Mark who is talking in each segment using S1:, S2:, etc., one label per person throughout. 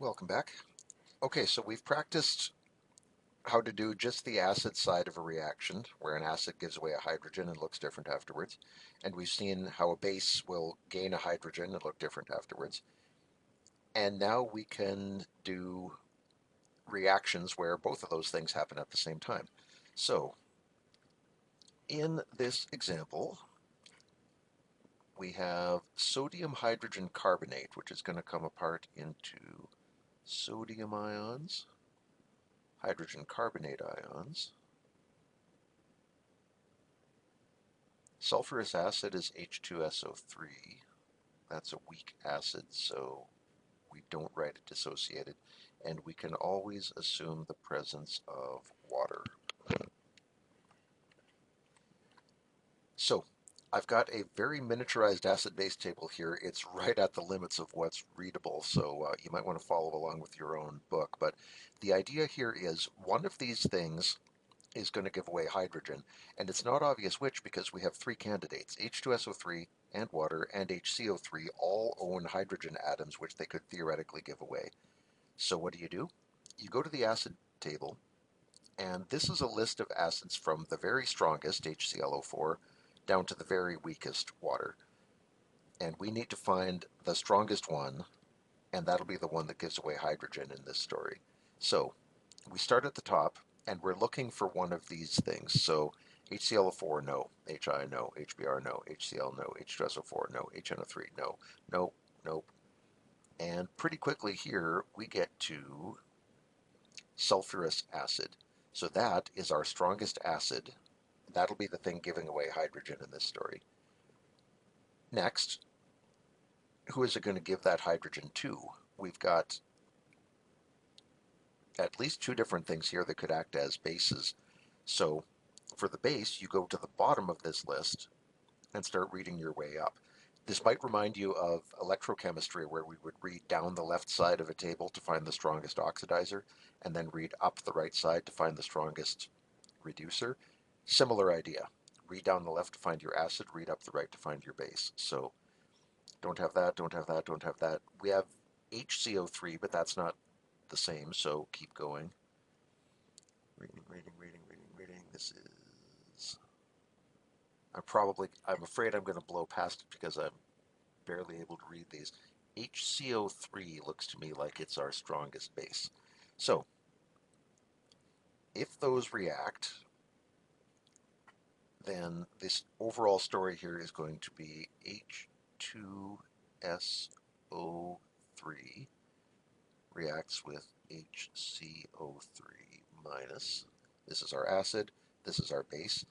S1: Welcome back. Okay, so we've practiced how to do just the acid side of a reaction, where an acid gives away a hydrogen and looks different afterwards. And we've seen how a base will gain a hydrogen and look different afterwards. And now we can do reactions where both of those things happen at the same time. So in this example, we have sodium hydrogen carbonate, which is going to come apart into sodium ions, hydrogen carbonate ions. Sulfurous acid is H2SO3. That's a weak acid, so we don't write it dissociated. And we can always assume the presence of water. So I've got a very miniaturized acid-base table here. It's right at the limits of what's readable, so you might want to follow along with your own book. But the idea here is one of these things is going to give away hydrogen. And it's not obvious which because we have three candidates, H2SO3 and water and HCO3 all own hydrogen atoms which they could theoretically give away. So what do? You go to the acid table, and this is a list of acids from the very strongest, HClO4, down to the very weakest, water. And we need to find the strongest one, and that'll be the one that gives away hydrogen in this story. So we start at the top and we're looking for one of these things. So HClO4, no. HI, no. HBr, no. HCl, no. H2SO4, no. HNO3, no. No, nope. And pretty quickly here we get to sulfurous acid. So that is our strongest acid. That'll be the thing giving away hydrogen in this story. Next, who is it going to give that hydrogen to? We've got at least two different things here that could act as bases. So for the base, you go to the bottom of this list and start reading your way up. This might remind you of electrochemistry, where we would read down the left side of a table to find the strongest oxidizer, and then read up the right side to find the strongest reducer. Similar idea. Read down the left to find your acid, read up the right to find your base. So don't have that, don't have that, don't have that. We have HCO3, but that's not the same, so keep going. Reading, reading, reading, reading, reading. This is. I'm afraid I'm going to blow past it because I'm barely able to read these. HCO3 looks to me like it's our strongest base. So if those react, then this overall story here is going to be H2SO3 reacts with HCO3 minus. This is our acid, this is our base.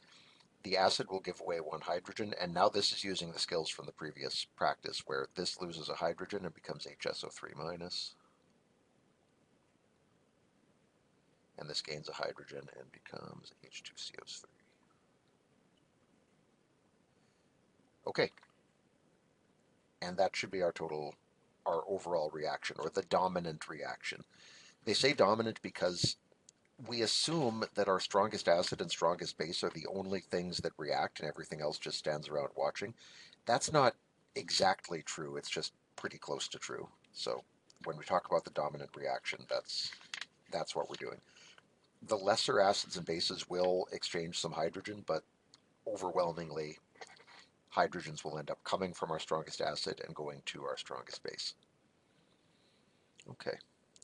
S1: The acid will give away one hydrogen, and now this is using the skills from the previous practice where this loses a hydrogen and becomes HSO3 minus, and this gains a hydrogen and becomes H2CO3. Okay, and that should be our overall reaction, or the dominant reaction. They say dominant because we assume that our strongest acid and strongest base are the only things that react and everything else just stands around watching. That's not exactly true. It's just pretty close to true. So when we talk about the dominant reaction, that's what we're doing. The lesser acids and bases will exchange some hydrogen, but overwhelmingly hydrogens will end up coming from our strongest acid and going to our strongest base. Okay,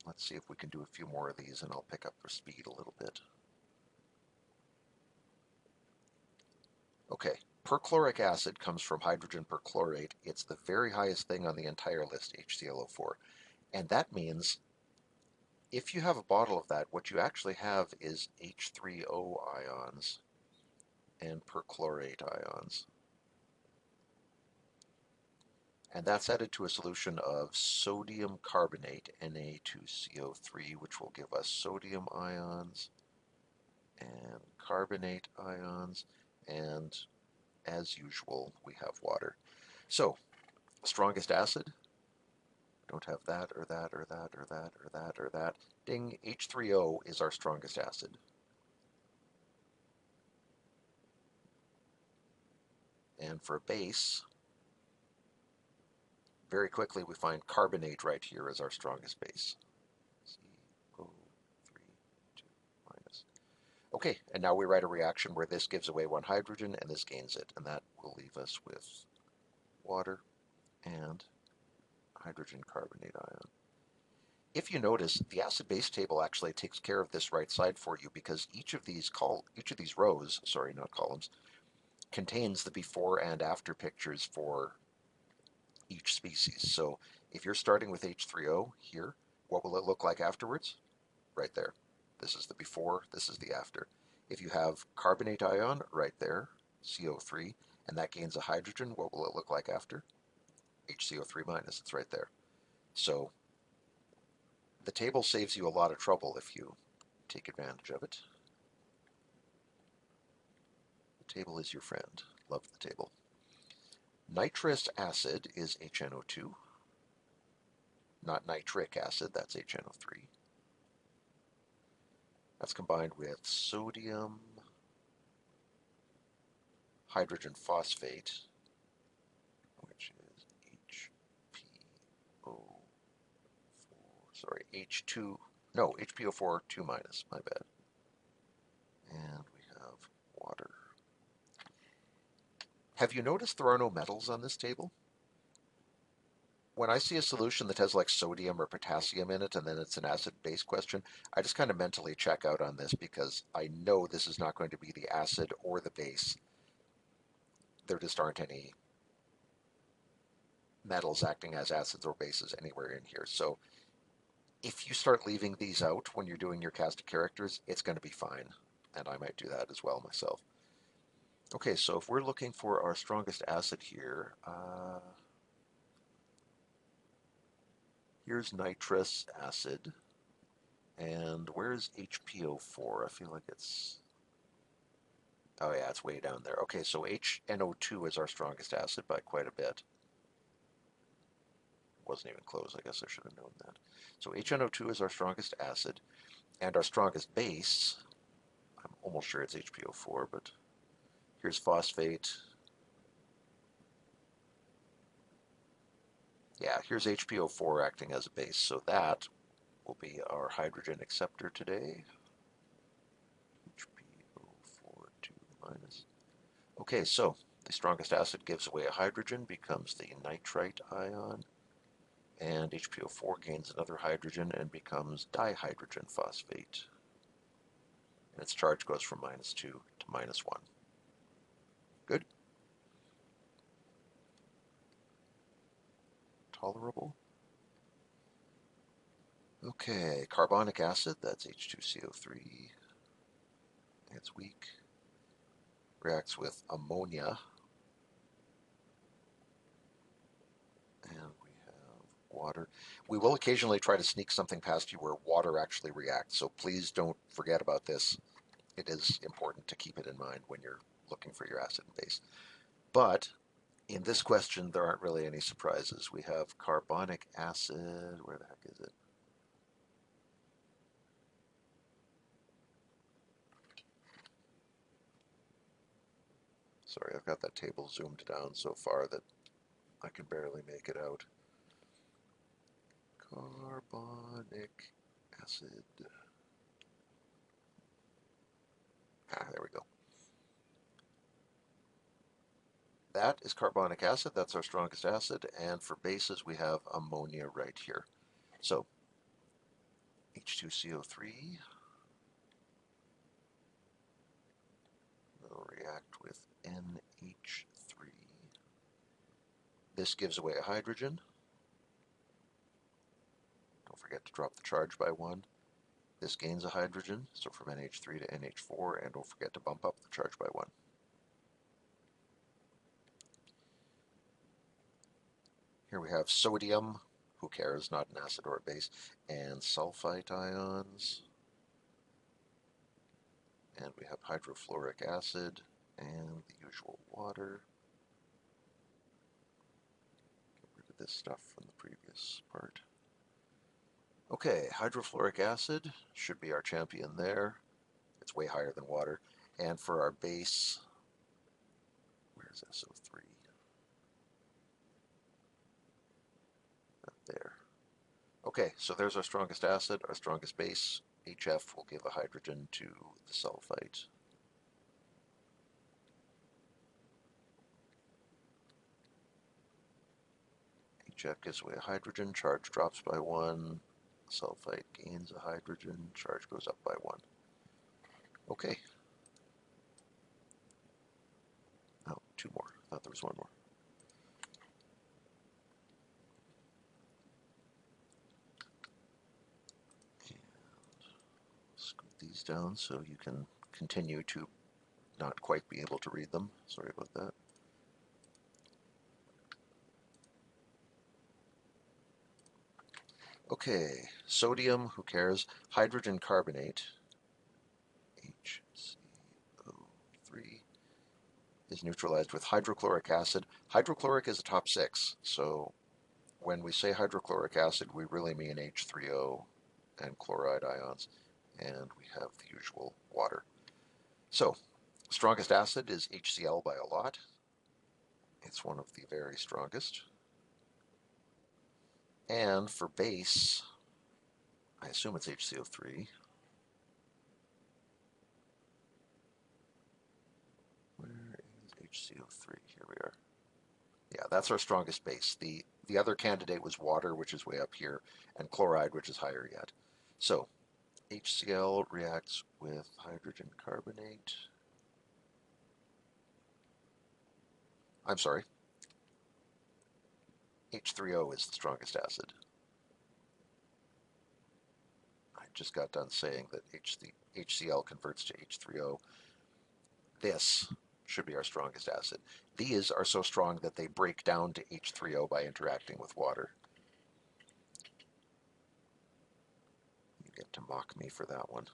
S1: let's see if we can do a few more of these and I'll pick up the speed a little bit. Okay, perchloric acid comes from hydrogen perchlorate. It's the very highest thing on the entire list, HClO4. And that means if you have a bottle of that, what you actually have is H3O ions and perchlorate ions. And that's added to a solution of sodium carbonate, Na2CO3, which will give us sodium ions and carbonate ions. And as usual, we have water. So, strongest acid, don't have that or that or that or that or that or that. Ding, H3O is our strongest acid. And for base, very quickly we find carbonate right here as our strongest base. Okay, and now we write a reaction where this gives away one hydrogen and this gains it, and that will leave us with water and hydrogen carbonate ion. If you notice, the acid-base table actually takes care of this right side for you because each of these rows, sorry, not columns, contains the before and after pictures for each species. So if you're starting with H3O here, what will it look like afterwards? Right there. This is the before, this is the after. If you have carbonate ion right there, CO3, and that gains a hydrogen, what will it look like after? HCO3 minus, it's right there. So the table saves you a lot of trouble if you take advantage of it. The table is your friend. Love the table. Nitrous acid is HNO2, not nitric acid, that's HNO3. That's combined with sodium, hydrogen phosphate, which is HPO4, sorry, H2, no, HPO4 2 minus, my bad. And we have water. Have you noticed there are no metals on this table? When I see a solution that has like sodium or potassium in it and then it's an acid-base question, I just kind of mentally check out on this because I know this is not going to be the acid or the base. There just aren't any metals acting as acids or bases anywhere in here. So if you start leaving these out when you're doing your cast of characters, it's going to be fine. And I might do that as well myself. Okay, so if we're looking for our strongest acid here, here's nitrous acid. And where's HPO4? I feel like it's... Oh yeah, it's way down there. Okay, so HNO2 is our strongest acid by quite a bit. Wasn't even close, I guess I should have known that. So HNO2 is our strongest acid, and our strongest base, I'm almost sure it's HPO4, but here's phosphate. Yeah, here's HPO4 acting as a base, so that will be our hydrogen acceptor today. HPO4 2 minus. Okay, so the strongest acid gives away a hydrogen, becomes the nitrite ion, and HPO4 gains another hydrogen and becomes dihydrogen phosphate. And its charge goes from -2 to -1. Good? Tolerable? Okay, carbonic acid, that's H2CO3. It's weak. Reacts with ammonia. And we have water. We will occasionally try to sneak something past you where water actually reacts, so please don't forget about this. It is important to keep it in mind when you're looking for your acid and base. But in this question, there aren't really any surprises. We have carbonic acid. Where the heck is it? Sorry, I've got that table zoomed down so far that I can barely make it out. Carbonic acid. There we go. That is carbonic acid. That's our strongest acid. And for bases, we have ammonia right here. So H2CO3 will react with NH3. This gives away a hydrogen. Don't forget to drop the charge by 1. This gains a hydrogen, so from NH3 to NH4, and don't forget to bump up the charge by 1. Here we have sodium, who cares, not an acid or a base, and sulfite ions. And we have hydrofluoric acid and the usual water. Get rid of this stuff from the previous part. Okay, hydrofluoric acid should be our champion there. It's way higher than water. And for our base, where's SO3? Up there. Okay, so there's our strongest acid, our strongest base, HF will give a hydrogen to the sulfite. HF gives away a hydrogen, charge drops by 1. Sulfite gains a hydrogen, charge goes up by 1. Okay. Oh, 2 more. I thought there was 1 more. And scoot these down so you can continue to not quite be able to read them. Sorry about that. Okay, sodium, who cares? Hydrogen carbonate, HCO3, is neutralized with hydrochloric acid. Hydrochloric is a top 6, so when we say hydrochloric acid, we really mean H3O and chloride ions, and we have the usual water. So, strongest acid is HCl by a lot. It's one of the very strongest. And for base, I assume it's HCO3. Where is HCO3? Here we are. Yeah, that's our strongest base. The other candidate was water, which is way up here, and chloride, which is higher yet. So HCl reacts with hydrogen carbonate. I'm sorry. H3O is the strongest acid. I just got done saying that HCl converts to H3O. This should be our strongest acid. These are so strong that they break down to H3O by interacting with water. You get to mock me for that one.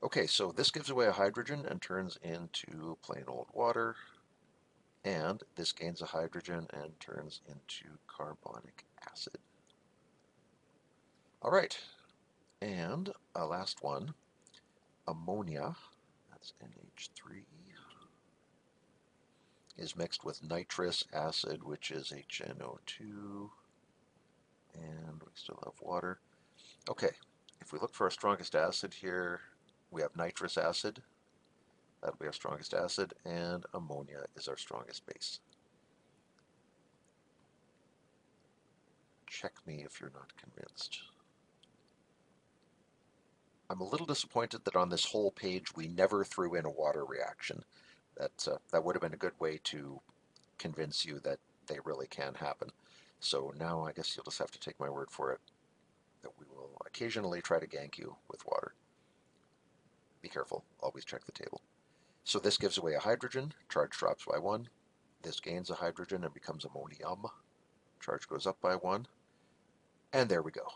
S1: Okay, so this gives away a hydrogen and turns into plain old water. And this gains a hydrogen and turns into carbonic acid. All right, and a last one, ammonia, that's NH3, is mixed with nitrous acid, which is HNO2, and we still have water. Okay, if we look for our strongest acid here, we have nitrous acid. That'll be our strongest acid, and ammonia is our strongest base. Check me if you're not convinced. I'm a little disappointed that on this whole page we never threw in a water reaction. That would have been a good way to convince you that they really can happen. So now I guess you'll just have to take my word for it that we will occasionally try to gank you with water. Be careful, always check the table. So this gives away a hydrogen, charge drops by 1. This gains a hydrogen and becomes ammonium, charge goes up by 1. And there we go.